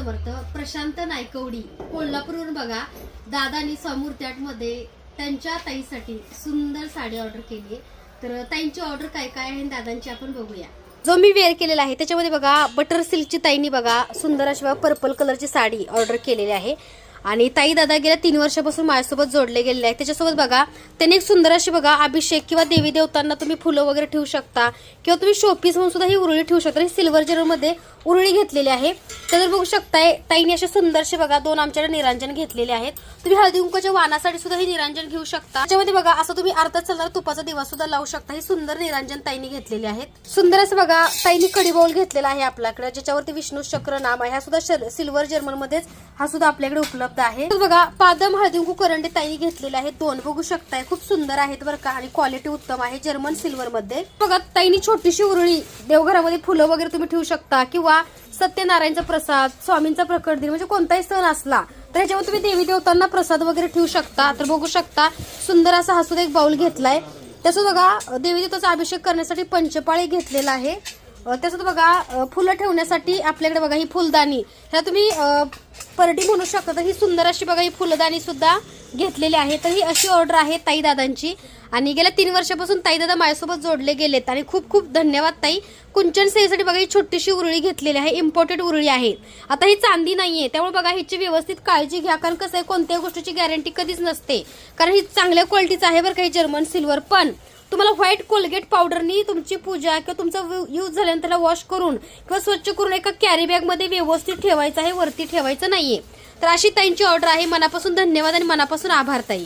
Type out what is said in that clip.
समर्थ. प्रशांत नायकवडी कोल्हापूरवरून बघा दादानी समूर्त्याट मध्ये त्यांच्या ताईसाठी सुंदर साडी ऑर्डर केली आहे. तर ताईंची ऑर्डर काय काय आहे दादांची आपण बघूया. जो मी वेअर केलेला आहे त्याच्यामध्ये बघा बटर सिल्कची ताईंनी बघा सुंदर अशी पर्पल कलरची साडी ऑर्डर केलेली आहे. आणि ताई दादा गेल्या 3 वर्षापासून माझ्यासोबत जोडले गेलेले आहेत. त्याच्यासोबत बघा त्यांनी एक सुंदर अशी बघा अभिषेक किंवा देवी देवतांना तुम्ही फुलं वगैरे ठेवू शकता किंवा तुम्ही शोपीस म्हणून सुद्धा ही उरळी ठेवू शकता. सिल्वर जेल मध्ये उरळी घेतलेली आहे. तर बघू शकताय ताईने असे सुंदरसे बघा 2 आमच्याकडे निरांजन घेतलेले आहेत. तुम्ही हळदी कुंकूच्या वाणासाठी सुद्धा ही निरांजन घेऊ शकता. त्याच्यामध्ये बघा असं तुम्ही अर्धा चालणारा तुपाचा दिवा सुद्धा लावू शकता. ही सुंदर निरांजन ताईने घेतलेले आहेत. सुंदर असं बघा ताईने कडी बाउल घेतलेला आहे आपल्याकडे, ज्याच्यावरती विष्णू चक्र नाम आहे. हा सुद्धा सिल्वर जर्मन मध्येच हा सुद्धा आपल्याकडे उपलब्ध आहे. बघा पादम हळदी कुंकू करंडे ताईने घेतलेले आहेत 2. बघू शकताय खूप सुंदर आहेत बरं का आणि क्वालिटी उत्तम आहे जर्मन सिल्वर मध्ये. बघा ताईने छोटीशी उरळी देवघरामध्ये फुलं वगैरे तुम्ही ठेवू शकता किंवा सत्यनारायणचा प्रसाद, स्वामींचा प्रकट दिन म्हणजे कोणताही सण असला तर ह्याच्यावर तुम्ही देवी देवतांना प्रसाद वगैरे ठेवू शकता. तर बघू शकता सुंदर असा हा सुद्धा एक बाउल घेतलाय. त्याचं बघा देवी देवताचा अभिषेक करण्यासाठी पंचपाळी घेतलेला आहे. त्याचं बघा फुलं ठेवण्यासाठी आपल्याकडे बघा ही फुलदाणी, ह्या तुम्ही परडी म्हणू शकता. तर ही सुंदर अशी बघा ही फुलदाणी सुद्धा घेतलेली आहे. तर ही अशी ऑर्डर आहे ताई दादांची. आणि गेल्या 3 वर्षापासून ताई दादा माझ्यासोबत जोडले गेलेत आणि खूप खूप धन्यवाद ताई. कुंचन सेवेसाठी बघा ही छोटीशी उरळी घेतलेली आहे, इम्पोर्टेड उरळी आहे. आता ही चांदी नाहीये त्यामुळे बघा हिची व्यवस्थित काळजी घ्या, कारण कसं आहे कोणत्याही गोष्टीची गॅरंटी कधीच नसते, कारण ही चांगल्या क्वालिटीचं आहे बरं काही जर्मन सिल्वर. पण तुम्हाला व्हाईट कोलगेट पावडरनी तुमची पूजा किंवा तुमचा यूज झाल्यानंतर त्याला वॉश करून किंवा स्वच्छ करून एका कॅरी बॅग मध्ये व्यवस्थित ठेवायचं आहे, वरती ठेवायचं नाहीये. तर अशी ताईंची ऑर्डर आहे. मनापासून धन्यवाद आणि मनापासून आभार ताई.